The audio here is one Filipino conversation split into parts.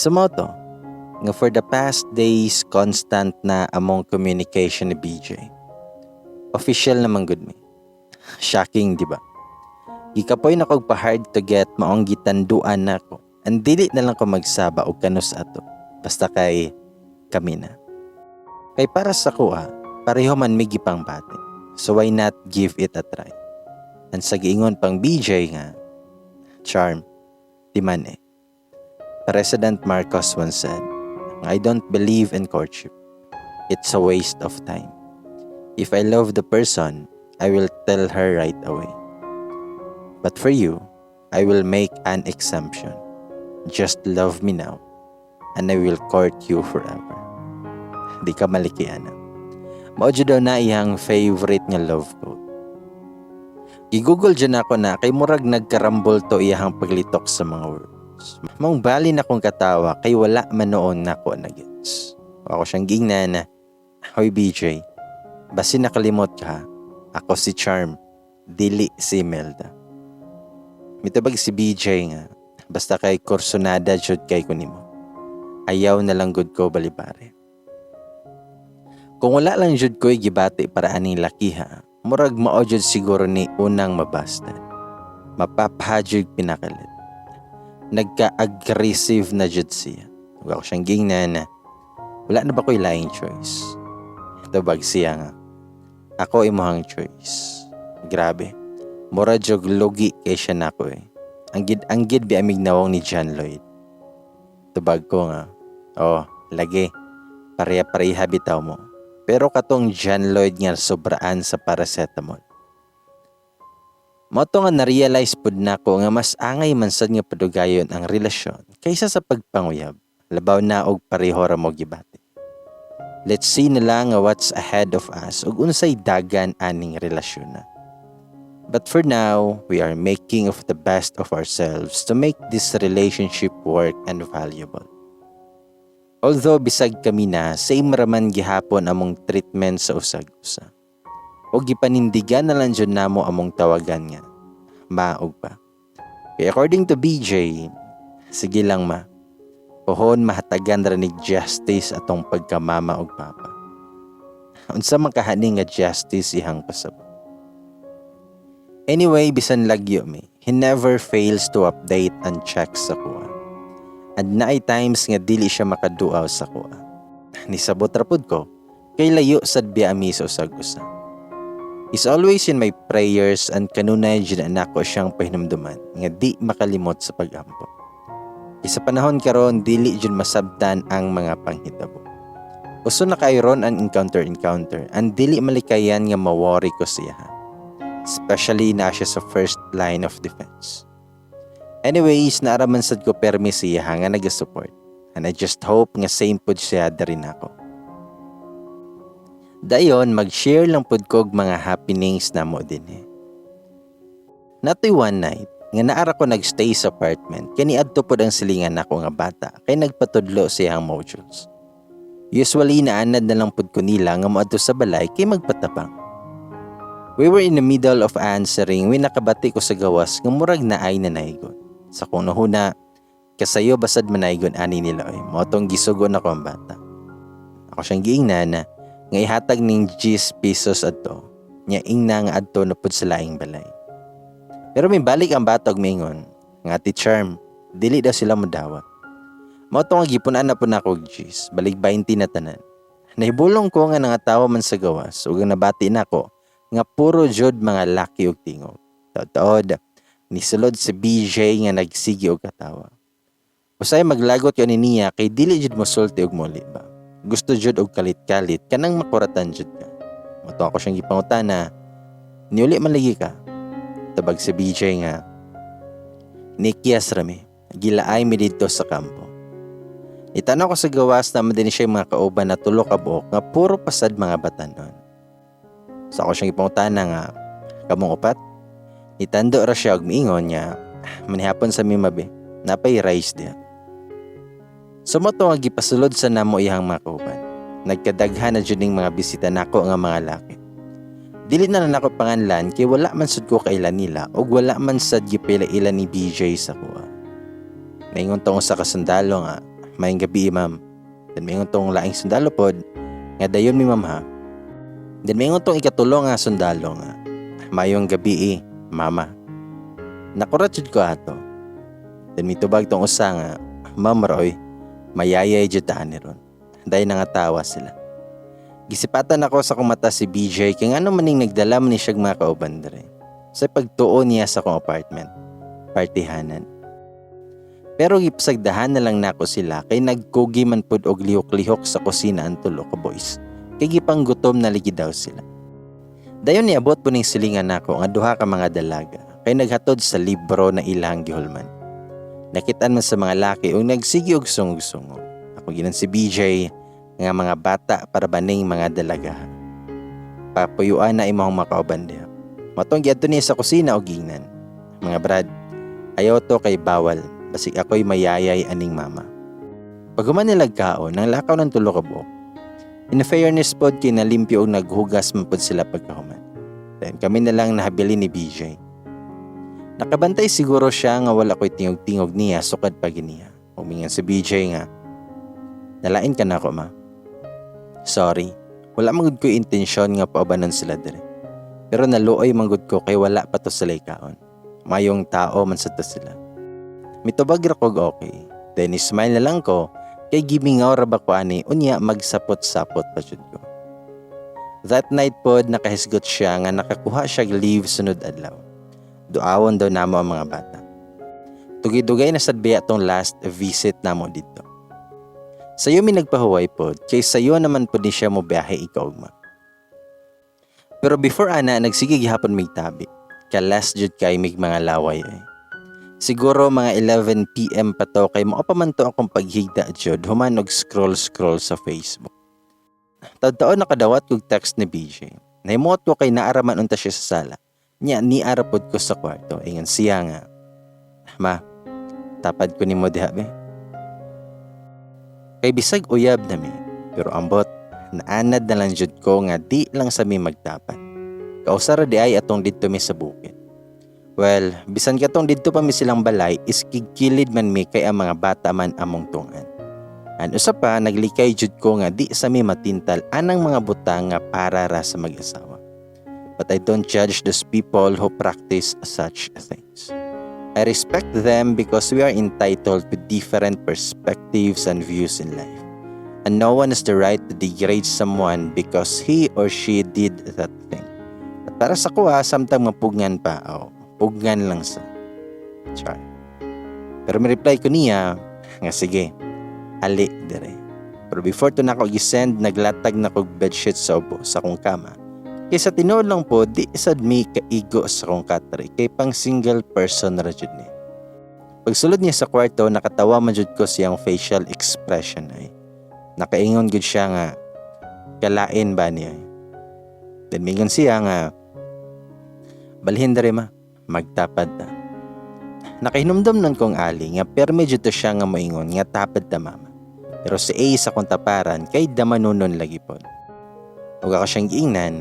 Sumoto, nga for the past days, constant na among communication ni BJ. Official naman good me. Shocking, di ba? Gikapoy na kog pa-hard to get maong gitanduan na ko. Ang dili na lang ko magsaba og kanus ato. Basta kay kami na. Kay para sa kuha, pareho man may gipang bate. So why not give it a try? Ang sa giingon pang BJ nga, charm, di man eh. President Marcos once said, I don't believe in courtship. It's a waste of time. If I love the person, I will tell her right away. But for you, I will make an exemption. Just love me now, and I will court you forever. Di ka malikiana. Maudyo daw na iyang favorite nga love quote. I-google dyan ako na kay murag nagkarambol to iyang paglitok sa mga words. Maong bali na kong katawa kay wala man noon na ko na-gets. Ako siyang gingnan na, Hoy BJ, basi nakalimot ka, ako si Charm, dili si Imelda. Mitabag si BJ nga, basta kay kursonada jud kay kunimo. Ayaw na lang gud ko balibare. Kung wala lang jud ko'y gibati para aning lakiha, murag mao jud siguro ni unang mabasta. Mapapahajud pinakalit. Nagka-aggressive na jud siya. Huwag ako siyang gingnan na wala na ba ko'y laing choice? Tabag siya nga, ako imuhang choice. Grabe. Mura jog logi kay siya na ko eh. Ang gid bi amig nawong ni John Lloyd. Tubag ko nga, lagi, pareha-pareha bitaw mo. Pero katong John Lloyd nga sobraan sa paracetamol. Moto nga na-realize pud nako nga mas angay man sad nga padugayon ang relasyon kaysa sa pagpanguyab. Labaw na og pareho ra mo gibati. Let's see na lang nga what's ahead of us ug unsay dagan aning relasyon na. But for now, we are making of the best of ourselves to make this relationship work and valuable. Although bisag kami na, same raman gihapon among treatment sa usag-usa. O gipanindigan na lang dyan namo among tawagan nga. Maog pa. Kaya according to BJ, sige lang ma. Pohon mahatagan ranig justice atong pagkamama og papa. Unsa man kahani nga justice ihang pasabot. Anyway, bisan lagyo mi, he never fails to update and check sa kuha. And naay times nga dili siya makaduaw sa kuha. Nisabot rapod ko, kay layo sad biya ami sa usag-usa. He's always in my prayers and kanunay dyan nako siyang pahinumduman nga di makalimot sa pag-ampo. Isa panahon karon dili dyan masabtan ang mga panghitabo. Uso na kay ron ang encounter and dili malikayan nga mawori ko siya. Especially na siya sa first line of defense. Anyways, naaraman sad ko permi siya nga nag-support. And I just hope nga same pud siya darin ako. Dayon, mag-share lang pud kog mga happenings na mo din eh. Natoy one night, nga naara ko nagstay sa apartment, kani adto pud ang silingan nako nga bata, kay nagpatudlo siyang modules. Usually, naanad na lang pud ko nila nga moadto sa balay kay magpatabang. We were in the middle of answering when nakabati ko sa gawas nga murag na ay nanaygon. Sa kung nahuna, kasayo basad manaygon ani nila oy. Motong gisugon ako ang bata. Ako siyang giingnan na nga ihatag ning 10 pesos adto. Nya ingna nga adto na pud sa laing balay. Pero may balik ang bata og mingon nga ti Charm, dili daw sila modawat. Motong gipunan na pud nako og 10, balik 20 na tanan. Nahibulong ko nga nangatawa man sa gawas ug nabati nako nga puro jud mga laki og tingog. Taod, nisulod si BJ nga nagsigi og katawa. Usay maglagot ko ni niya kay dili jud mosulti og muli ba. Gusto jud og kalit-kalit kanang makuratan jud ka. Moto ako siyang gipangutana, niuli man lagi ka. Tabag si BJ nga, Nikias rami, gilaay mi dito sa kampo. Itanaw ko sa gawas na din siya mga kauban na tulo ka buok nga puro pasad mga batanon. Sa ako siyang ipangutana nga, kamong upat? Itando ra siya og miingon niya, manihapon sa mimabi, napay rice diya. Sumoto nga gipasulod sa namo iyang mga kauban. Nagkadaghan na jud ning mga bisita nako nga mga laki. Dili na nako panganlan kay wala man sud ko kailan nila og wala man sad gipila ila ni BJ sa kuha. Naingon tong sa kasundalo nga, Mayang gabi ma'am. Then may tong laing sundalo pod nga dayon mi ma'am ha. Then may tong ikatulo nga sundalo nga. Mayong gabi mama. Nakurat jud ko ato. Then mitubag tong usa nga, Ma'am Roy, mayayay jud ta ni ron. Day nangatawa sila. Gisipatan ako sa kumata si BJ kay ngano maning nagdala man ni siya mga kauban dere. Sa pagtuo niya sa kong apartment, partihanan. Pero gipsagdahan na lang nako sila kay nagkugi man pud og lihok-lihok sa kusina ang tulo ka boys. Kay gipang gutom na ligi daw sila. Dayon niabot po ning silingan nako nga duha ka mga dalaga kay naghatod sa libro na ilang gihulman. Nakitaan man sa mga laki o nagsigi og sungog-sungog. Ako ginan si BJ nga mga bata para baning mga dalaga. Papuyuan na imong makauban diha. Matong giadto niya sa kusina og gingnan. Mga brad, ayaw to kay bawal. Basig ako'y mayayay aning mama. Paghuman nilag kaon, nang lakaw ng tulo ka buok. In fairness pod kay nalimpyo og naghugas man pod sila pagkahuman. Then kami na lang nahabili ni BJ. Nakabantay siguro siya nga wala ko'y tingog-tingog niya sukad pag niya. Umingan si BJ nga, nalain ka na ako ma. Sorry, wala manggod ko intensyon nga paabanan sila dire. Pero naluoy manggod ko kay wala pa to sila ikaon. Mayong tao man sa to sila. Mitubag ra kog okay. Then smile na lang ko kay gimingaw ra ba ko ani unya magsapot-sapot pa jud ko. That night pod nakahisgot siya nga nakakuha siya leave sunod adlaw. Duawon daw namo ang mga bata. Tugidugay na sad biya tong last visit namo dito. Sayo mi nagpahuway pod kay sayo naman pod ni siya mo biyahe ikaw ugma. Pero before ana nagsige gihapon mig tabi. Kalas jud kay mig mga laway Siguro mga 11 PM pa to kay mao pa man to akong paghigda jud human og scroll sa Facebook. Taon nakadawat kog text ni BJ. Nahimot ko kay naaraman unta siya sa sala. Nya ni arapod ko sa kwarto ingon siya nga. Ma, tapad ko nimo diha be. Kay bisag uyab na mi, pero ambot naanad na lang jud ko nga di lang sa mi magtapad. Kausara di ay atong didto mi sa bukid. Well, bisan katong didto pa mi silang balay is kigkilid man mi kay ang mga bata man among tungan. An usa pa naglikay jud ko nga di sa mi matintal anang mga butang nga para ra sa mag-asawa. But I don't judge those people who practice such things. I respect them because we are entitled to different perspectives and views in life. And no one has the right to degrade someone because he or she did that thing. At para sa kuha, samtang mapugngan pa, pugnan lang sa char. Pero may reply ko niya, nga sige, ali dire. Pero before to na ako gisend, naglatag na kog bedsheet sa ubo sa kong kama. Kaysa tinuod lang po, di isad mi kaigo sa kong katri, kay pang single person na jud ni. Pagsulod niya sa kwarto, nakatawa man jud ko siyang facial expression ay. Nakaingon gud siya nga, kalain ba niya? Then mingon siya nga, balhin dere ma, magtapad ta. Nakahinumdum nun kong ali nga perme jud to siya nga moingon nga tapad ta mama. Pero si A sa kong taparan kay damanunon lagi pod. Ug ako siyang giingnan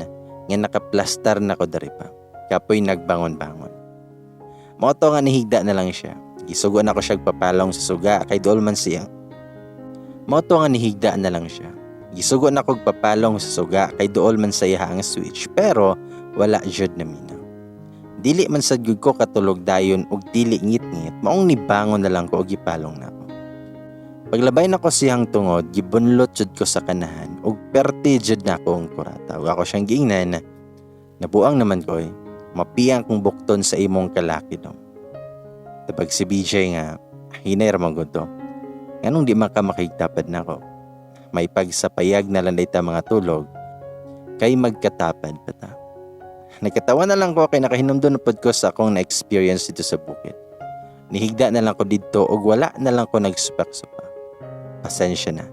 nga nakaplastar na ko dere pa. Kapoy nagbangon-bangon. Moto nga nihigda na lang siya. Gisugo na ko siya papalong sa suga kay duol man siya. Moto nga nihigda na lang siya. Gisugo na ko papalong sa suga kay duol man sa iya ang switch pero wala jud na minaw. Dili man sad gyud ko katulog dayon og dili ngit-ngit maong nibangon na lang ko og gipalong na ko. Paglabay na ko siyang tungod gibunlot jud ko sa kanahan og perti jud na ko ang kurata. Ug ako siyang giingnan nabuang naman ko mapiyang kong bukton sa imong kalaki dong. Tapag si BJ nga hinay ra man gud to. Nganong di makitapad na ko. May pagsapayag na lang dayta mga tulog kay magkatapad pa ta. Nagkatawa na lang ko kay nakahinumdon na pod ko sa akong na-experience dito sa bukid. Nihigda na lang ko dito og wala na lang ko nagsupak-supa. Pasensya na.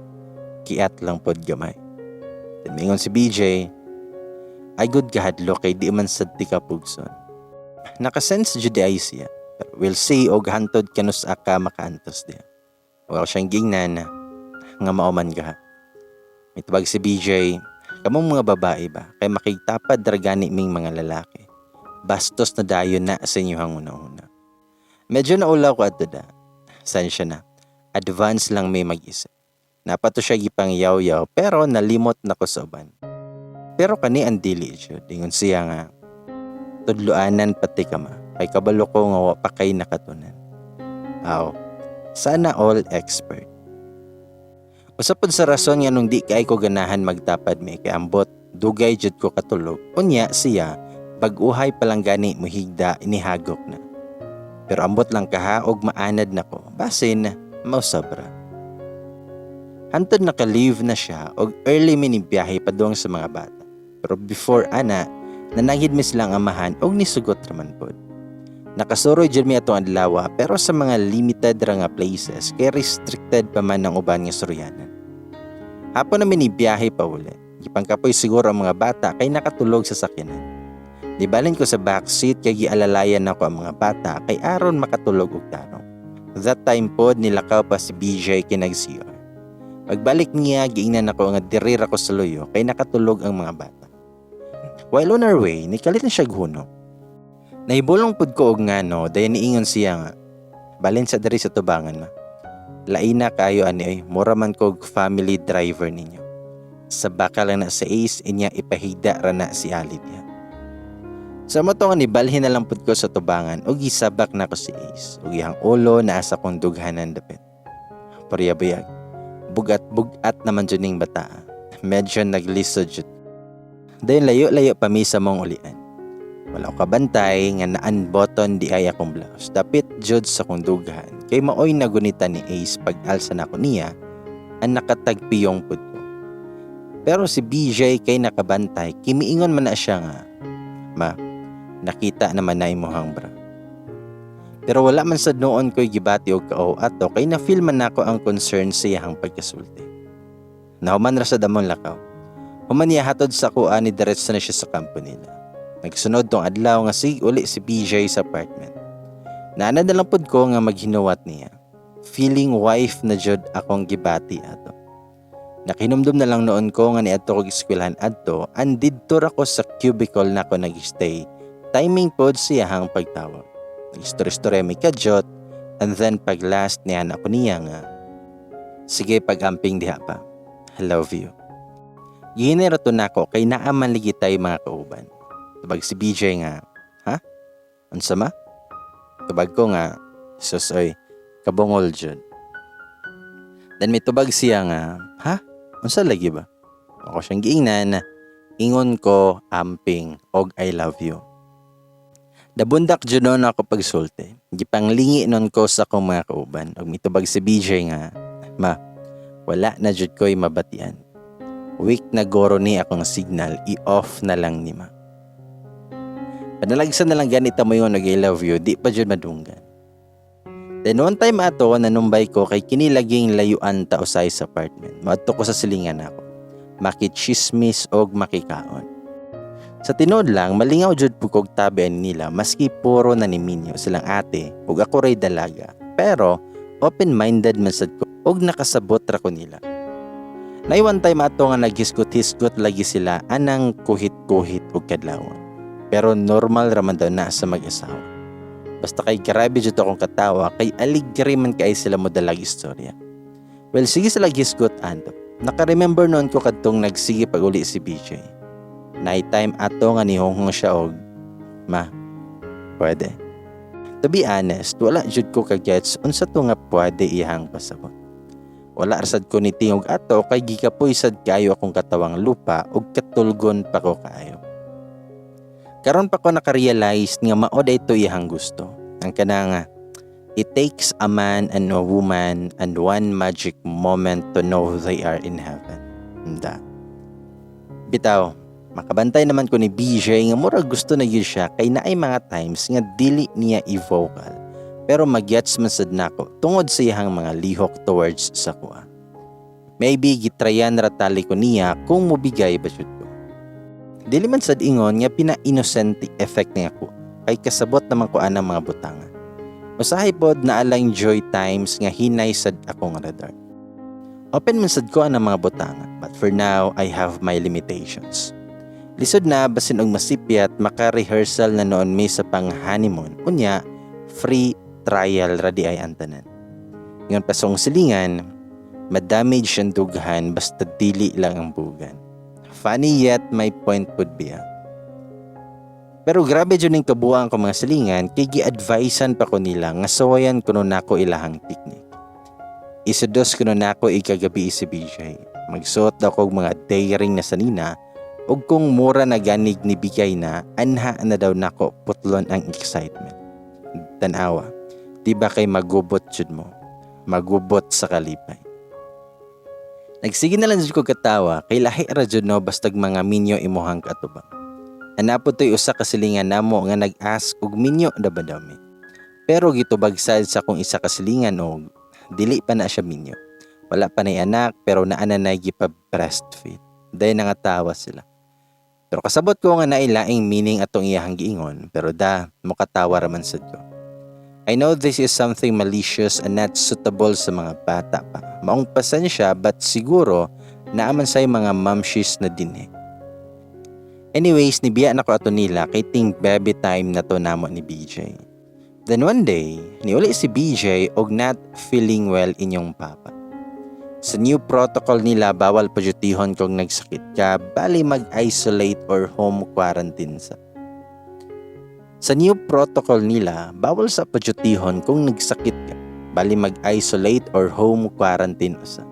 Kiat lang pod gamay. Mingon si BJ, ay good kahadlo kay di man sad ti kapugson. Nakasense jud ay siya. Pero we'll see og hantod kanus aka makaantos diya. Wala siyang gingnan nga mauman ka. Mitubag si BJ, kamong mga babae ba, kay makitapad dragani ming mga lalaki. Bastos na dayon na sa inyo hang una-una. Medyo naulaw ko ato da. Sensya na. advance lang may mag-isip. Napato siya gipang yaw-yaw pero nalimot na ko sa uban. Pero kani ang dili jud, ingon siya nga, tudluanan pati ka ma, kay kabalo ko nga wa pa kay nakatunan. Aw, sana all expert. Usapod sa rason nga nung di kay ko ganahan magtapad mi kay ambot, dugay jud ko katulog. Unya siya, bag-uhay palang gani muhigda inihagok na. Pero ambot lang kaha og maanad na ko, basin mausabra. Hantod naka-leave na siya og early minibiyahe padung sa mga bata. Pero before ana, nanagid mi silang amahan og nisugot raman pod. Nakasuroy jud mi atong adlaw pero sa mga limited ra nga places kay restricted pa man ang uban nga suryanan. Hapon na minibiyahe pa uli. Gipangkapoy siguro ang mga bata kay nakatulog sa sakyanan. Nibalin ko sa backseat kay gialalayan ako ang mga bata kay aron makatulog og tarong. That time pod nilakaw pa si BJ kay nag-CR. Pagbalik niya, giingnan ako nga dirir ako sa luyo kay nakatulog ang mga bata. While on our way, nikalit na siya guno. Nahibulong pud ko og ngano, dayon niingon siya nga, balin sa diri sa tubangan ma. Laina kayo ani ay, mura man kog family driver ninyo. Sa baka lang na sa Ace, inya ipahigda ra na si Alivia. Sa mo to nga nibalhin na lang pud ko sa tubangan og gisabak na ko si Ace. Ug iyang ulo na asa kong dughanan dapit. Pariyabuyag. Bugat-bugat naman dyan ning bata. Medyo nagliso jud. Dayon layo-layo pa mi sa mong ulian. Wala ko kabantay nga na-unbutton di ay akong blouse. Dapit jud sa kong dughan. Kay maoy nagunita ni Ace pag-alsa na ko niya ang nakatagpiyong pud ko. Pero si BJ kay nakabantay, kimiingon man na siya nga, ma, nakita naman na imuhang bra. Pero wala man sad noon ko'y gibati og kao ato kay na-feel man nako ang concern sa iyang pagkasulti. Nahuman ra sa damong lakaw. Human niya hatod sa kuan ni diretso na siya sa kampo nila. Nagsunod tong adlaw nga uli si BJ sa apartment. Naanad na lang pud ko nga maghinuwat niya. Feeling wife na jud akong gibati ato. Nakinumdum na lang noon ko nga niadto kog eskwelahan adto, andidto ako sa cubicle na ko nag-stay. Timing pod siyahang pagtawag. Nag-istorya may kadyot, and then pag last niyan ako niya nga, sige pag-amping diha pa. I love you. Ginerato na ko kay naaman ligi tayo mga kauban. Tubag si BJ nga, ha? Unsa ma? Tubag ko nga, sus oy, kabungol jud. Then may tubag siya nga, ha? Unsa lagi ba? Ako siyang giingnan, ingon ko amping og I love you. Dabundak jud noon ako pagsulti. Gipanglingi noon ko sa akong mga kauban. Og mitubag si BJ nga, ma, wala na jud ko'y mabatian. Weak na goro ni akong signal, i-off na lang ni ma. Panalagsan na lang ganita mo yung I love you, di pa jud madunggan. Then one time ato, nanumbay ko kay kinilaging layuan ta usay sa apartment. Maadto ko sa silingan ako. Makichismis og makikaon. Sa tinod lang, malingaw jud pugog tabi nila maski puro naniminyo silang ate ug ako ray dalaga. Pero open-minded man sad ko ug nakasabot ra ko nila. Nay one time ato nga naghisgot-hisgot lagi sila anang kuhit-kuhit ug kadlawon. Pero normal ra man daw na sa mag-asawa. Basta kay grabe jud akong katawa kay aligri man kay sila mo dalag istorya. Well, sige sila gisgot ando. Naka-remember noon ko kadtong nagsige pag uli si BJ. Night time ato nga nihonghong siya og, ma, pwede. To be honest, wala jud ko kagets unsa to nga pwede ihang pasabot. Wala rasad ko ni tingog ato kay gikapoy sad kayo akong katawang lupa ug katulgon pa ko kaayo. Karon pa ko naka-realize nga mao ito ihang gusto. Ang kanang it takes a man and a woman and one magic moment to know they are in heaven. Handa. Bitaw, makabantay naman ko ni BJ nga murag gusto na yun siya kay naay mga times nga dili niya i-vocal pero magyats man sad nako tungod sa iyang mga lihok towards sa kuha. Maybe gitrayan ratali ko niya kung mubigay ba jud ko. Dili man sad ingon nga pina-innocent effect niya ko kay kasabot naman ko anang mga butanga. Usahay pod na alang joy times nga hinay sad akong radar. Open man sad ko anang mga butanga but for now I have my limitations. Lisod na basin og masipyat maka-rehearsal na noon mi sa pang-honeymoon. Unya, free trial ra di ay antanan. Ngayon pasong silingan, madamage ang dughan basta dili lang ang bugan. Funny yet my point would be. Pero grabe dyan yung kabuang ko mga silingan, kay gi-advisean pa ko nila nga sawayan kuno nako ilahang teknik. Isudos kuno nako ikagabi si BJ. Magsuot daw ko mga day-ring na sanina, ug kung mura na ganig ni bigay na, anha na daw nako putlon ang excitement. Tanawa, diba kay magubot jud mo? Magubot sa kalipay. Nagsige na lang jud ko katawa, kay lahi ra jud no bastag mga minyo imuhang katubang. Anapo to'y usa ka silingan namo nga nag-ask og minyo da ba daw mi. Pero gitubag sad sa kung isa ka silingan og dili pa na siya minyo. Wala pa nay anak pero naa na gipa-breastfeed. Dayon nangatawa sila. Pero kasabot ko nga nailaing meaning atong iyahang giingon, pero mukatawa raman sad ko. I know this is something malicious and not suitable sa mga bata pa. Maong pasensya but siguro naaman say mga mamshis na din eh. Anyways, nibiya na ko ato nila kay ting baby time na to namo ni BJ. Then one day, niuli si BJ og not feeling well inyong papa. Sa new protocol nila, bawal padyutihon kung nagsakit ka, bali mag-isolate or home quarantine sa. Sa new protocol nila, bawal sa padyutihon kung nagsakit ka, bali mag-isolate or home quarantine sa.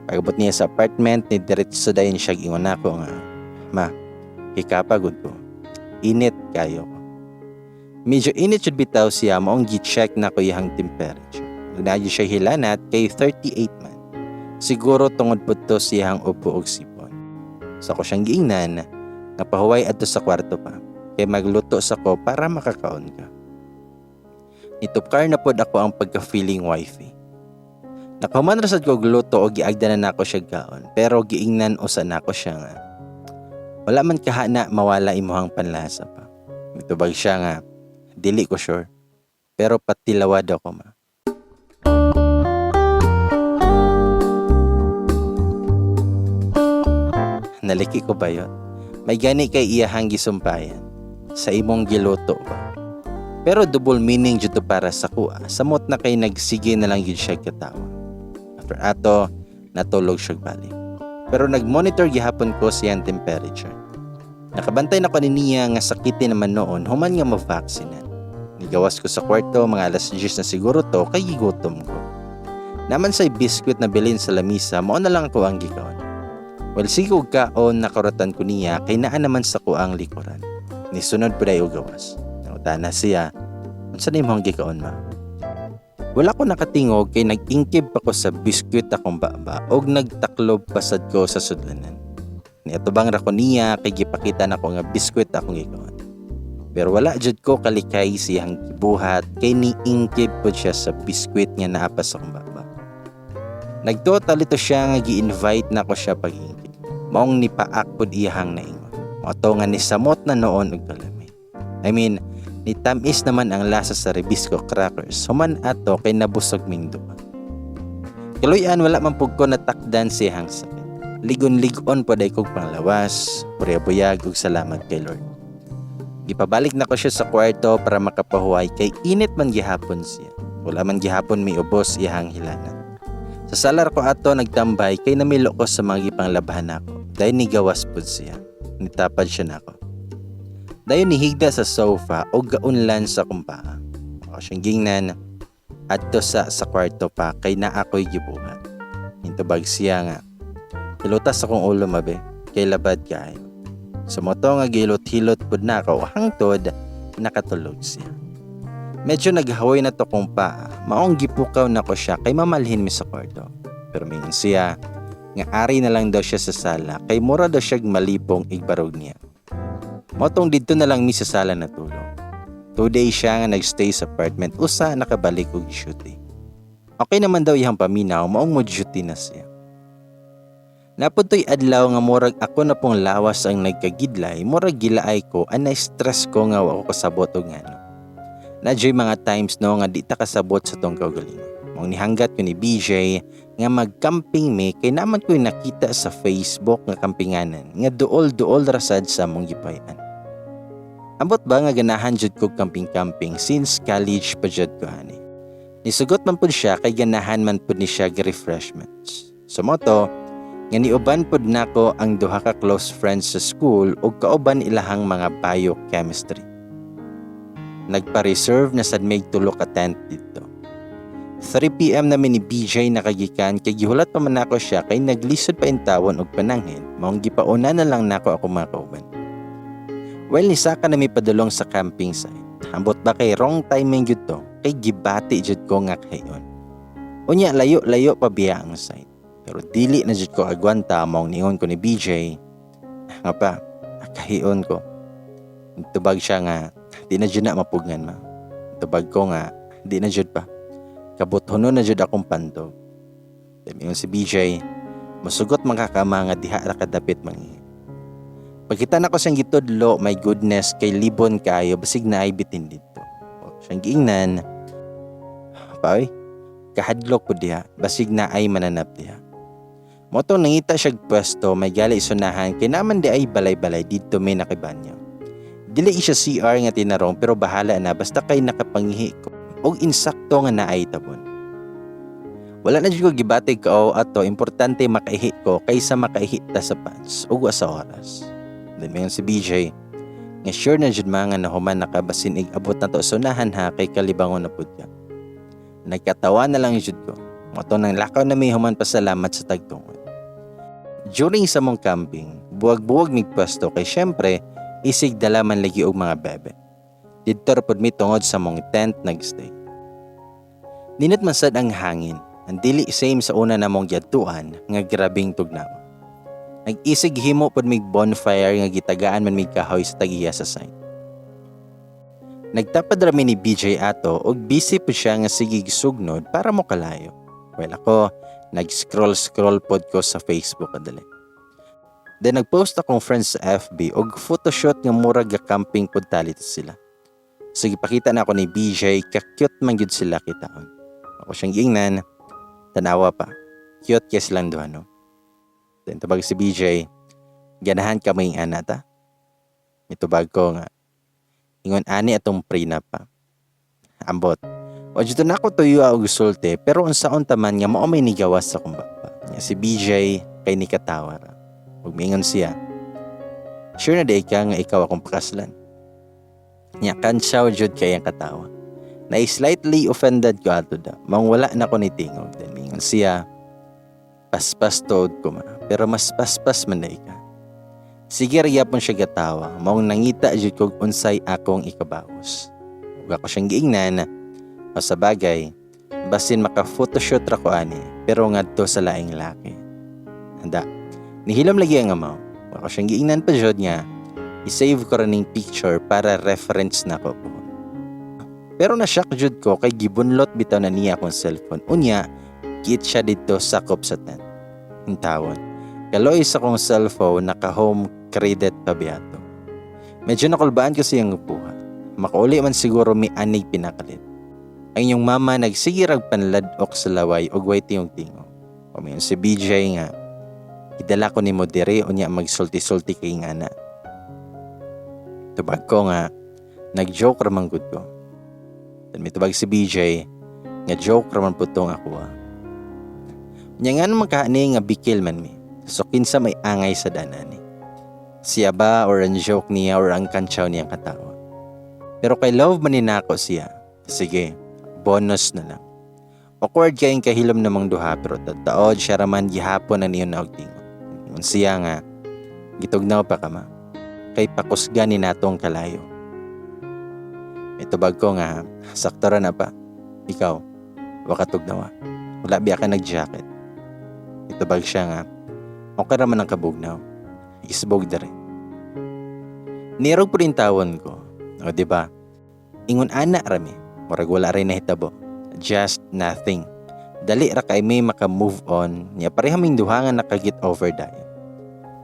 Pagabot niya sa apartment, ni diretso dayon siya ingon ako nga, ma, hikapagod ko, init kayo ko. Medyo init should bitaw siya, maong gi-check na ko iyang temperature. Nagdadyo siya hilanat kay 38 man. Siguro tungod po to siyang upo og sipon. Sa ko siyang giingnan, napahuway adto sa kwarto pa. Kay magluto sa ko para makakaon ka. Nitupkar na pod ako ang pagka-feeling wifey. Nakahuman rasad ko og luto o giagda na nako siya gaon. Pero giingnan usa nako siya nga. Wala man kahana mawala imuhang panlasa pa. Mitubag siya nga, dili ko sure. Pero patilawad ako ma. Naliki ko ba yun? May gani kay iyahang gisumpayan. Sa imong giluto ba? Pero double meaning dito para sa kuha. Samot na kay nagsige na lang yun siya katawa. After ato, natulog siya balik. Pero nag-monitor gihapon ko siyang temperature. Nakabantay na ko niya nga sakitin naman noon, human nga ma-vaccinan. Nigawas ko sa kwarto, mga alas 10 na siguro to, kay gigutom ko. Naman sa'y biskwit na bilin sa lamisa, mao na lang ako ang gikaon. Well, sigog kaon nakaratan ko niya, kay naa naman sa ko ang likuran. Nisunod po dayo gawas. Nautana siya, unsa na imong gikaon ma? Wala ko nakatingog kay nag-ingkib pa ko sa biskwit akong baba og nagtaklob pasad ko sa sudlanan. Niatubang ra ko niya kay gipakita na ko nga biskwit akong gikaon. Pero wala jud ko kalikay siyang gibuhat kay niingkib po siya sa biskwit nga naa pa sa akong baba. Nagtotal ito siya nga gi-invite na ko siya pag-ingkib. Maong nipaak pod iyahang naingon. Moto nga ni samot na noon og kalami. I mean, nitamis naman ang lasa sa Ribisco crackers. Human ato kay nabusog ming duha. Kaluyan wala man pug ko natakdan siyang sakit. Ligon-ligon po day kog panglawas, purya-buyag ug salamat kay Lord. Gipabalik na ko siya sa kwarto para makapahuway kay init man gihapon siya. Wala man gihapon may ubos iyang hilanan. Sa salar ko ato nagtambay kay namilo ko sa mga gipanglabhan ako. Dahil nigawas po siya. Nitapad siya nako. Dahil nihigda sa sofa o gaunlan sa kumpaa. Ako siyang gingnan adto sa kwarto pa kay na ako'y gibuhat. Hintubag siya nga. Hilutas akong ulo mabe kay labad kaayo. Sa moto nga gilot-hilot pud na ako hangtod nakatulog siya. Medyo naghahoy na to kong paa. Maong gipukaw na ko siya kay mamalhin mi sa kwarto. Pero mingon siya nga ari na lang daw siya sa sala kay mura daw siya malipong igbarog niya. Motong dito na lang mi sa sala natulog. 2 days siya nga nagstay sa apartment usa nakabalik og shooting. Okay naman daw iyang paminaw maong mo-duty na siya. Napuntoy adlaw nga murag ako na pong lawas ang nagkagidlay, murag gilaay ko and na-stress ko nga wa ko kasabot og ngano. Nadyo'y mga times no nga di ta kasabot sa tong kaugalingon. Mong nihanggat ko ni BJ nga mag-camping me kay naman ko nakita sa Facebook nga kampinganan nga duol-duol rasad sa mong gipayan. Ambot ba nga ganahan jud ko camping-camping since college pa jud ko ani. Nisugot man pud siya kay ganahan man pud ni siya refreshments. Sumoto, nga niuban pud nako ang duha ka close friends sa school ug kauban ilahang mga biochemistry. Nagpa-reserve na sad may tulo ka tent dito. 3 PM namin ni BJ nakagikan kay gihulat pa man nako siya kay naglisod pa intawon og pananghin maong gipauna na lang nako ako mga kauban. Well, nisaka na may padulong sa camping site. Ambot ba kay wrong timing jud to kay gibati jud ko nga kayon. Unya layo-layo pa biya ang site. Pero dili na jud ko agwanta maong niingon ko ni BJ. Nga pa, kahiyon ko. Tubag siya nga, di na jud na mapugngan ma. Tubag ko nga, di na jud pa. Kabuthono na jud akong pantog. Damiyon si BJ, masugot makakama nga diha ra kadapit mangi. Pagkita na ko siyang gitudlo, my goodness, kay libon kayo, basig na ay bitin dito. Siyang giingnan, paoy, kahadlok po diha, basig na ay mananap diha. Moto nangita siyag pwesto, may gali isunahan, kay naman di ay balay-balay dito may nakibanyo. Dili siya CR nga tinarong, pero bahala na, basta kay nakapangihi ko, o insakto nga na ay tabon. Wala na dyan ko gibatig ko ato, importante makaihi ko, kaysa makaihi ta sa pants, o sa oras. Dami si BJ, nga sure na dyan mga nahuman nakabasinig abot na to sunahan ha, kay kalibangon na po ka. Nagkatawa na lang jud ko, moto nang lakaw na may human pasalamat sa tagtungod. During sa mong camping, buwag-buwag mig pwesto kay syempre, isig dala man lagi og mga bebe. Dito pod mi tungod sa mong tent nagstay. Ninot man sad ang hangin, ang dili same sa una namong giadtuan nga grabing tugnawa. Nag-isig himo pod mig bonfire nga gitagaan man mig kahoy sa tagiya sa site. Nagtapad rami ni BJ ato og busy po siya nga sigig sugnod para mo kalayo. Well ako, nag-scroll pod ko sa Facebook kadali. Then nagpost akong friends sa FB og photoshoot nga murag ga camping pod talit sila. Sige pakita na ako ni BJ, ka-cute man gyud sila kitaon. Ako siyang giingnan, tanawa pa. Cute kay silang duha no. Then tubag si BJ, ganahan kaming anata. Mitubag ko nga, ingon ani atong prenup pa. Ambot. O dito na ako tuyo og sulte pero unsaon taman nga mao may nigawas sa kumbaba. Si BJ kay ni katawara. Ug mingon siya. Sure na day ka nga ikaw akong pakaslan. Nya kansyaw jud kay ang katawa. Na slightly offended ko ato da. Mang wala na ko ni tingog. Then mingon siya. Paspas tood ko ma. Pero mas paspas man day ka. Sige gyapon siya gatawa. Maong nangita jud kog unsay akong ikabawos. Ug ako siyang giingnan. O sa bagay, basin maka-photoshoot ra ko ani, pero ngadto sa laing laki. Handa, nihilom lagi ang amaw. Ako siyang giingnan pa jud nga, i-save ko rin picture para reference na ko po. Pero na-shock jud ko kay gibunlot bitaw na niya akong cellphone. Unya, kiit siya dito sakop sa tent. Hintawon, kaloy sa kong cellphone naka-home credit pa biyato. Medyo nakulbaan kasi ang upuha. Makauli man siguro may anig pinakalit. Ang inyong mama nagsigirag panladok sa laway og way tiyong-tingo. Kumayon si BJ nga, idala ko ni mo dire o niya magsulti-sulti kay nga na. Tubag ko nga, nag-joke raman gud ko. Then may tubag si BJ, nga joke raman po tong ako ha. Nya nga naman kaani nga bikil man mi, so kinsa may angay sa danani. Siya ba or ang joke niya or ang kantsaw niyang katawa. Pero kay love man ninako siya, sige, bonus na lang. Awkward kayong kahilom namang duha pero tataod siya raman gihapon na niyon na ogtingon. Yun siya nga, gitugnaw pa ka ma. Kay pakusga ni natong kalayo. May tubag ko nga, sakto ra na pa. Ikaw, wakatugnawa. Wala biya ka nag-jacket. May tubag siya nga, okay raman ang kabugnaw. Isbog da rin. Nirog po rin tawon ko. O diba? Ingon ana rami. Murag wala rin nahitabo. Just nothing. Dali ra kay may maka-move on. Niya parehaming duha nga naka-get over dayon.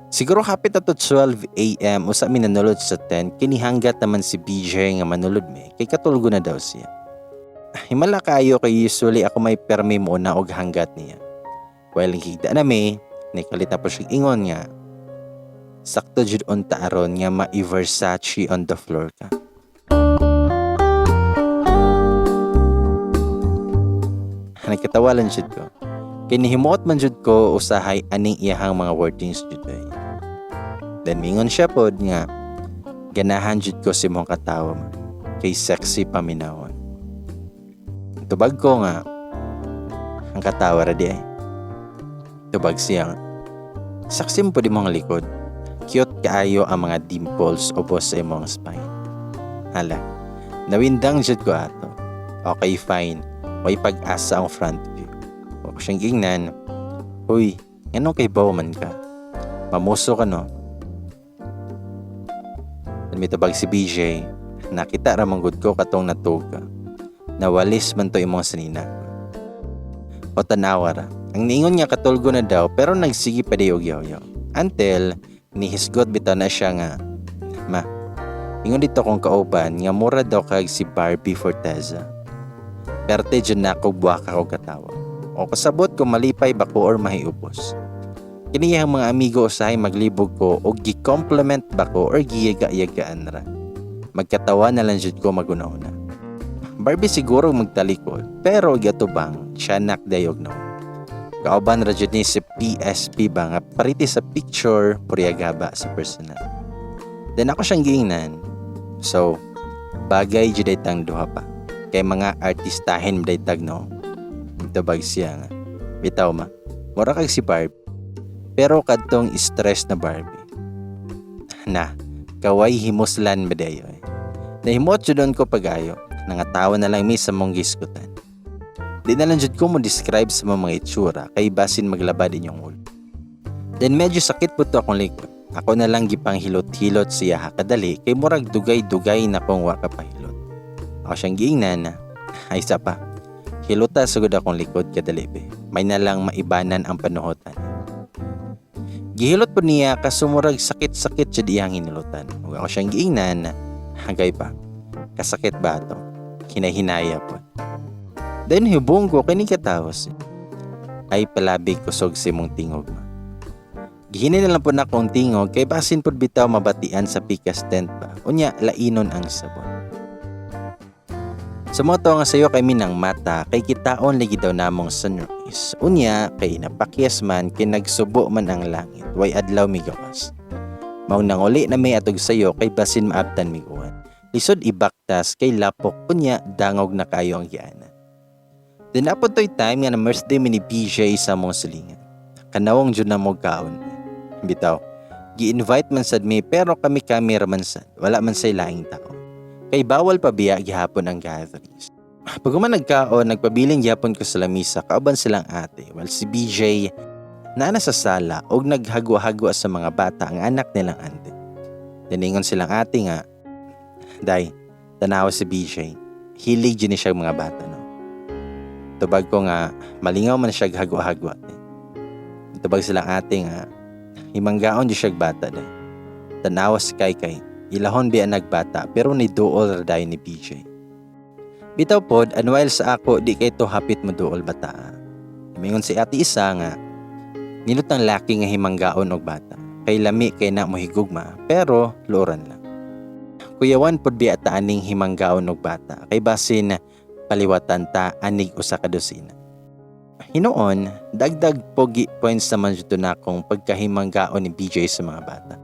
Siguro hapit na to 12 AM usa mi nanulod sa tent kinihanggat naman si BJ nga manulod mi kay katulgo na daw siya. Himala kayo kay usually ako may permi mo na og hanggat niya. While higda na mi, nikalit na po siya ingon nga. Sakto jud unta aron nga ma-Versace on the floor ka. Nagkatawalan jud ko. Kay nihimuot man jud ko usahay aning iyahang mga wordings jud ay. Then mingon siya pod nga ganahan jud ko si mong katawa man. Kay sexy paminawon. Tubag ko nga ang katawa ra di ay. Tubag siya nga. Saksim po di mong likod. Cute kaayo ang mga dimples ubos sa imong spine. Hala, nawindang jud ko ato. Okay, fine. May pag-asa ang front view. O ko siyang ingnan. Uy, anong kay Bowman ka? Mamuso ka no? May tabag si BJ. Nakita ramang good ko katong natuga. Nawalis man to imong sanina. O tanawa ra. Ang niingon niya katulgo na daw pero nagsigi pa day og yaw-yaw. Until nihisgot bitaw na siya nga, ma, ingon dito kong kauban nga mura daw kag si Barbie Forteza. Perte dyan na ako buwaka ko katawa. O kasabot ko malipay ba ko or mahiupos. Kiniyang mga amigo usahay maglibog ko o gi-compliment ba ko or giyaga-yagaan ra. Magkatawa na lang jud ko maguna-una. Barbie siguro magtalikod pero gatubang siya nakdayog na. Kauban ra jud ni si PSP ba nga pariti sa picture puriyagaba sa personal. Then ako siyang giingnan. So, bagay jud itang duha pa. Kay mga artistahin daytag no. Tabag siya nga. Bitaw ma. Mura kag si Barbie. Pero kadtong stress na Barbie. Na, kaway himuslan badayo eh. Nahimot judon ko pagayo. Nangatawa na lang mi sa mong giskutan. Di na lang jud ko mo describe sa mga itsura kay basin maglaba din yung ulo. Then medyo sakit po to akong likod. Ako na lang gipang hilot-hilot siya kadali kay murag dugay-dugay na kong waka pahilot. Ako siyang giingnan na, ay isa pa, hilota sugod akong likod kadali be. May na lang maibanan ang panuhotan. Gihilot po niya kasumurag sakit-sakit siya diyang hinilutan. Huwag ako siyang giingnan na, hagay pa, kasakit ba ito? Hinahinaya po. Then hubong ko kani katawas. Ay palabig kusog si mong tingog ma. Gihinin na lang po na akong tingog kay basin po bitaw mabatian sa pikas tent ba. Unya lainon ang sabon. Sumoto nga sayo kay minang mata kay kitaon lagi daw namong sunrise. Unya kay napakyas man kay nagsubo man ang langit. Way adlaw migawas. Mao nang uli na may atog sayo kay basin maabtan miguan. Lisod ibaktas kay lapok unya dangog na kayo ang giana. Then apod to'y time nga na birthday mi ni BJ sa mong silingan. Kanawang dyan na mo kaon. Bitaw, gi-invite man sad mi pero kami raman sad. Wala man say laing tao. Kay bawal pa biya gihapon ang gatherings. Pag man nagkaon, nagpabiling gihapon ko sa lamisa, kauban silang ate. While si BJ, naana sa sala og naghagwa-hagwa sa mga bata ang anak nilang ante. Diningon silang ate nga, day, tanawa si BJ. Hilig dyan siya mga bata no. Tubag ko nga, malingaw man siya hagwa-hagwa. Tubag silang ate nga, himanggaon di siya bata day. Tanawas kay ilahon biya nagbata pero ni duol raday ni BJ. Bitaw pod, while sa ako di kay to hapit mo duol bata. Mingon si ate isa nga, nilutang laki nga himanggaon og bata. Kay lami kay na mo higugma pero luoran lang. Kuyawan pod biya ta aning himanggaon og bata. Kay basin paliwatan ta anig usa ka dosina. Hinoon, dagdag pogi points naman dito na akong pagkahimanggaon ni BJ sa mga bata.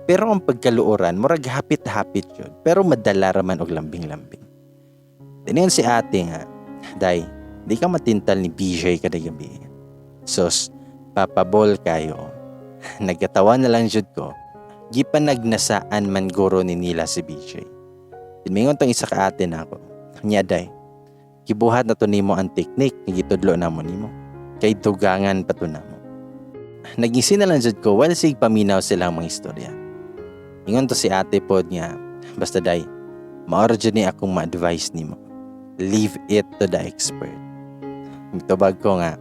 Pero ang pagkaluoran, murag hapit-hapit yun. Pero madala raman og lambing-lambing. Tiniyan si ate nga, day, di ka matintal ni BJ kada gabi. Sos, papabol kayo. Nagkatawa na lang jud ko. Gipan nagnasaan man guro ni nila si BJ. Tinmingon tong isa ka ate na ako. Nya day, gibuhat na to nimo ang teknik nga gitudlo namo nimo. Kay dugangan pa to namo. Nagising na lang jud ko while sig paminaw silang mga istorya. Ingon to si ate pod nga, basta day, maoro jud ni akong ma-advise nimo. Leave it to the expert. Mitubag ko nga,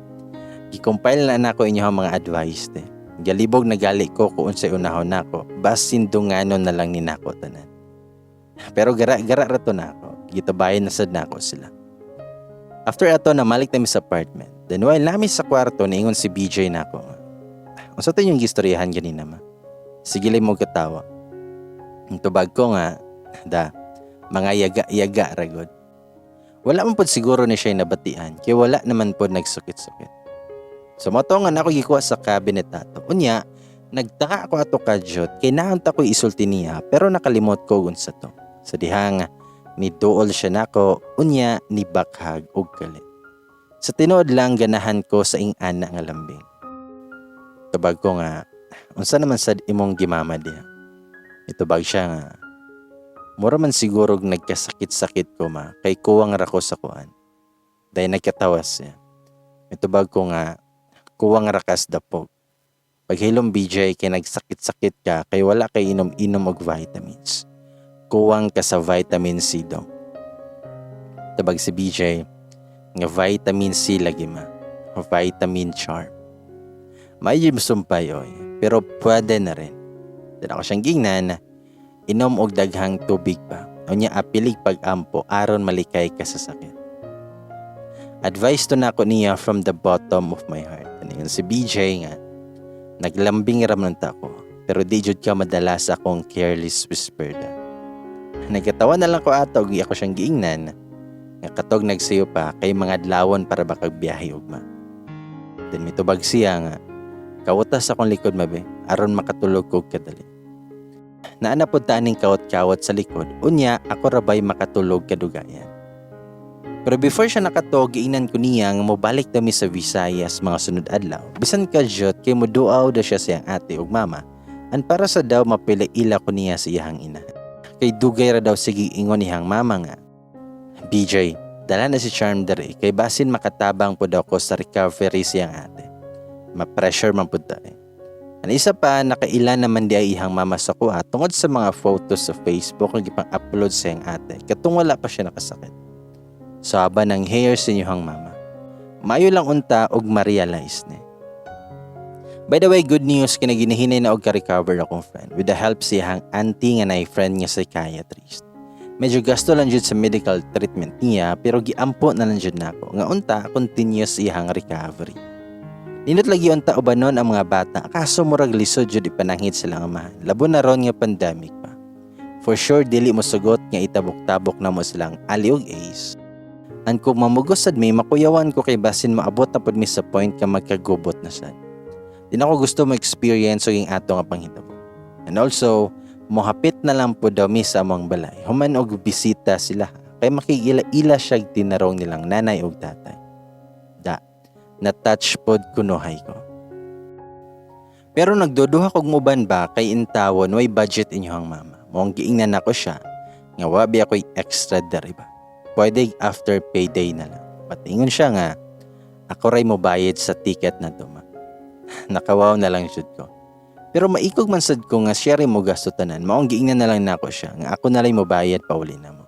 gi-compile na nako inyo ang mga advice te. Galibog na gali ko kung unsay unahon nako, basin dunganon na lang ni nako tanan. Pero gara-gara ra to nako, gitabayan na sad nako sila. After ato namalik na mi sa apartment. Then while nami sa kwarto, niingon si BJ nako. Unsa to yung gistoryahan ganina ma? Sige lang mo katawa. Ang tubag ko nga, mga yaga-yaga ragod. Wala man pod siguro ni siya nabatian, kay wala naman pod nagsukit-sukit. So matongan ako gikuha sa cabinet ato. Unya, nagtaka ako ato kadyot, kay naunta ko isulti niya, pero nakalimot ko unsa to. Sa dihang, ni duol siya nako, unya ni bakhag og kalit. Sa tinuod lang ganahan ko sa ing-ana nga lambing. Tubag ko nga, unsa naman sad imong gimama diha? Itubag siya nga, mura man siguro nagkasakit-sakit ko ma, kay kuwang ra ko sa kuan. Dahil nagkatawas siya. Itubag ko nga, kuwang ra kas dapog. Paghilom BJ kay nagsakit-sakit ka, kay wala kay inom-inom og vitamins. Kuwang ka sa vitamin C daw. Tabag si BJ, nga vitamin C lagi ma. Vitamin charm. May sumpay oy, pero pwede na rin. Dito ako siyang gingnan, inom og daghang tubig pa. Unya apilig pag-ampo aron malikay ka sa sakit. Advice to nako niya from the bottom of my heart. Ano si BJ nga, naglambing ramon ta ko, pero di jud ka madala sa akong careless whisper da. Nagkatawa na lang ko ato, ako siyang giingnan, nga katog nagsayo pa kay mga adlawon para bakag biyahe ugma. Then mitubag siya nga, kawutas akong likod mabe, aron makatulog ko kadali. Naanapod taaning kawat-kawat sa likod, unya ako rabay makatulog kadugayan. Pero before siya nakatog, giingnan ko niya nga mobalik dami sa Visayas mga sunod adlaw. Bisan kadyot kay moduaw da siya siyang ate ug mama, an para sa daw mapila ila ko niya sa iyang ina. Kay dugay ra daw sige ingon nihang mama nga, BJ, dala na si Charm dere, kay basin makatabang po daw ko sa recovery siyang ate. Ma-pressure man po tayo. Ang isa pa, nakailan naman di ay ihang mama sa kuha tungod sa mga photos sa Facebook na ipang-upload sa iyang ate, katong wala pa siya nakasakit. So haba ng hair sa inyong mama. Mayo lang unta og ma-realize ni. By the way, good news, kinaginahinay na og ka-recover akong friend with the help siyang auntie nga na friend nga psychiatrist. Medyo gasto lang jud sa medical treatment niya, pero giampo na lang jud nako nga unta continuous iyang recovery. Ninot lagi unta ubanon ang mga bata, kaso murag lisod jud ipanangit silang amahan. Labo na ron nga pandemic pa. For sure dili mo sugot nga itabok-tabok na mo silang ali og ace. An kung mamugosad may makuyawan ko kay basin maabot na pud mi sa point ka magkagubot na sad. Di na ako gusto ma-experience og ato nga panghitabo. And also, mohapit na lang po daw mi sa among balay. Human og bisita sila kay makigila-ila siya tinarong nilang nanay og tatay. Na-touch pod kunuhay ko. Pero nagduduha kog muban ba kay intawon way budget inyong mama. Moong giingnan nako siya nga wabi ako'y extra dere ba. Pwede after payday na lang. Patingon siya nga ako ray mo bayad sa ticket na to ma. Nakawaw na lang jud ko. Pero maikog man sad ko nga siya rin mo gasto tanan. Maong giingnan na lang nako siya nga ako na rin mo bayad pauli na mo.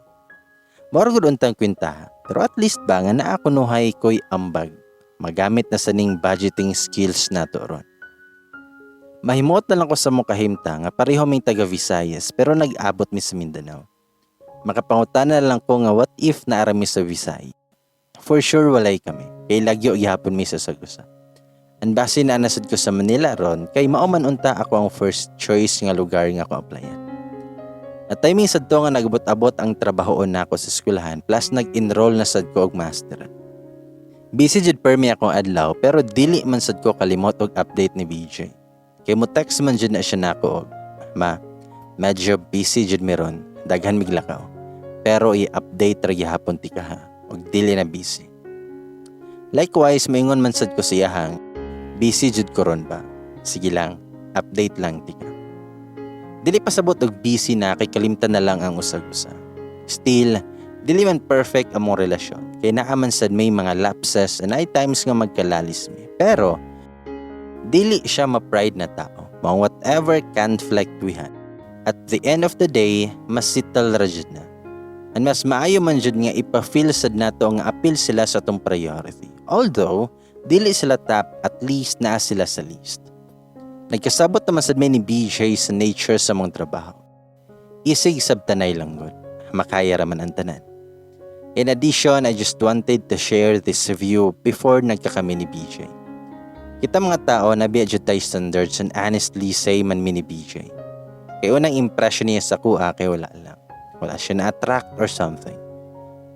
Marugod untang kwintaha. Pero at least ba nga naa kunuhay ko'y ambag. Magamit na sa ning budgeting skills na to ron. Mahimot na lang ko sa mong kahimta nga pareho may taga Visayas pero nag-abot mi sa Mindanao. Makapangutana na lang ko nga what if naara mi sa Visayas. For sure walay kami, kay lagyo gihapon mi sa Sagusa. Ang base na nasad ko sa Manila ron, kay mauman unta ako ang first choice nga lugar nga ko applyan. At timing sad to nga nagabot-abot ang trabahoon na ako sa eskwelahan plus nag-enroll na sad ko og masteran. Busy jud permi akong adlaw pero dili man sad ko kalimot og update ni BJ. Kay mo text man jud na siya nako og, ma, medyo busy jud mi ron, daghan miglakaw. Pero i-update ra gihapon ti ka ha, og dili na busy. Likewise, maingon man sad ko siya hang, busy jud ko ron ba? Sige lang, update lang ti ka. Dili pasabot og busy na kay kalimtan na lang ang usag-usa. Still, dili man perfect among relasyon. Kay naaman sad may mga lapses and ay times nga magkalalis mi. Pero, dili siya ma-pride na tao. Mga whatever conflict we had. At the end of the day, mas settle ra jud na. And mas maayo man jud nga ipa-feel sad nato nga appeal sila sa tong priority. Although, dili sila top, at least naa sila sa list. Nagkasabot naman sad may ni BJ sa nature sa mong trabaho. Isig sabtanay lang gud. Makaya raman ang tanan. In addition, I just wanted to share this view before nagkakami ni BJ. Kita mga tao na biya tayo standards and honestly say man mi ni BJ. Kaya unang impression niya sa kuha kay wala lang. Wala siya na-attract or something.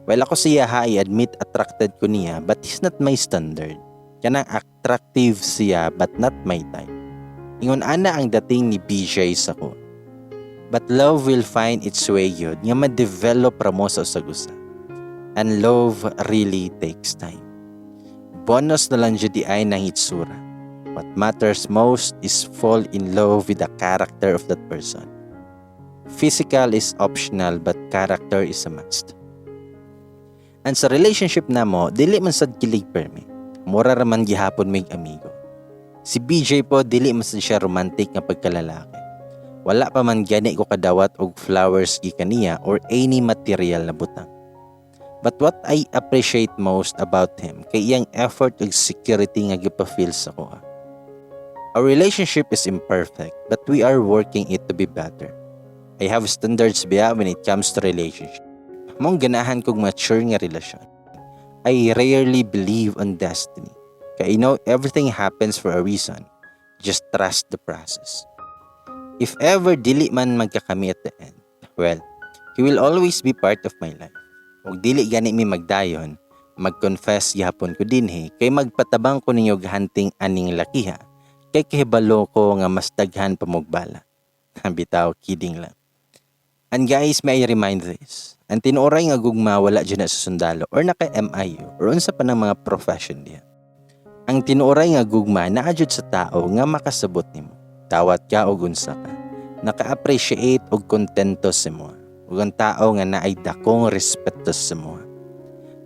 While ako siya I admit attracted ko niya but he's not my standard. Kanang attractive siya but not my type. Ingon ana ang dating ni BJ sa ko. But love will find its way yun nga ma-develop ra mo sa usa. And love really takes time. Bonus na lang jud di ay nang itsura. What matters most is fall in love with the character of that person. Physical is optional but character is a must. And sa relationship na mo, dili man sad kilig permi. Mura raman gihapon mig amigo. Si BJ po dili man sad siya romantic nga pagkalalaki. Wala pa man gani ko kadawat og flowers gikan niya or any material na butang. But what I appreciate most about him kay iyang effort ug security nga gipa-feel sa ko. Our relationship is imperfect but we are working it to be better. I have standards biya when it comes to relationship. Mong ganahan kong mature nga relasyon. I rarely believe on destiny. Kaya I know everything happens for a reason. Just trust the process. If ever dili man magkakami at the end, well, he will always be part of my life. Ug dili gani mi magdayon, mag-confess gihapon ko dinhi kay magpatabang ko ninyo gahanting aning lakiha. Kay kahibalo ko nga mas daghan pa mogbala. Bitaw, kidding lang. And guys, may I remind this. Ang tinuoray nga gugma wala dyan na sa sundalo or naka-MIU or unsa pa ng mga profession diya. Ang tinuoray nga gugma naadjud sa tao nga makasabot nimo. Tawat ka og unsa ka. Naka-appreciate og kontento sa mo. Ug ang tao nga naay dakong respeto sa mo.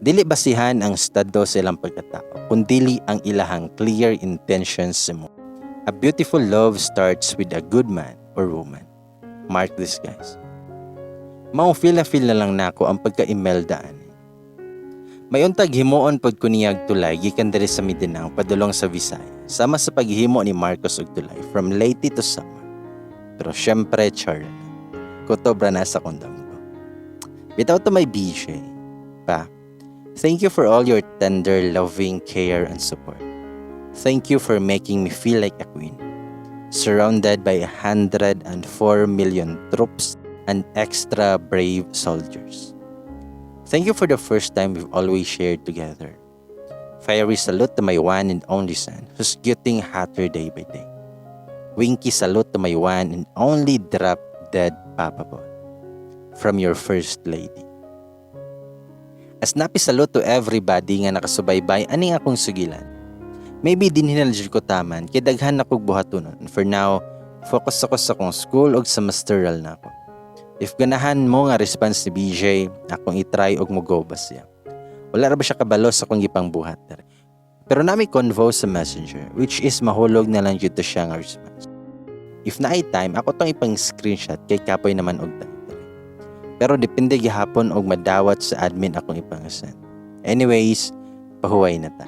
Dili basihan ang estado sa ilang pagkatao, kundi ang ilahang clear intentions sa mo. A beautiful love starts with a good man or woman. Mark this, guys. Feel na lang nako ang pagka-Imeldaan. May untag himuon pod ko niyag tulay gikan diri sa Mindanao padulong sa Visayas. Sama sa paghimo ni Marcos og tulay from Leyte to Samar. Pero syempre Charles, kutobra na sa kondam ko. Bitaw to my BJ. Pa, thank you for all your tender, loving care and support. Thank you for making me feel like a queen. Surrounded by 104 million troops and extra brave soldiers. Thank you for the first time we've always shared together. Fiery salute to my one and only son who's getting hotter day by day. Winky salute to my one and only drop dead Papa Bon from your first lady. As napi salute to everybody nga nakasubaybay aning akong sugilan. Maybe din hinalajud ko taman kay daghan na kog buhatonon. For now, focus ako sa akong school og sa masteral na ako. If ganahan mo nga response ni BJ, akong itry og mo-go ba siya. Wala ra ba siya kabalo sa akong gipang buhat. Pero nami convo sa messenger, which is mahulog na lang dito siya nga response. If naay time, ako tong ipang screenshot kay kapoy naman og title. Pero depende gihapon og madawat sa admin akong ipang-send. Anyways, pahuway na ta.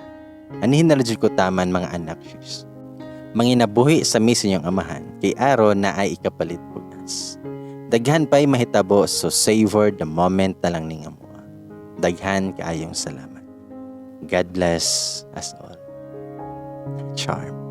Anihin na lang ko taman mga anak shoes. Manginabuhi sa miss inyong amahan, kay Aro na ay ikapalit bugas. Daghan pa'y mahitabo, so savor the moment na lang ning amuha. Daghan kaayong salamat. God bless us all. Charm.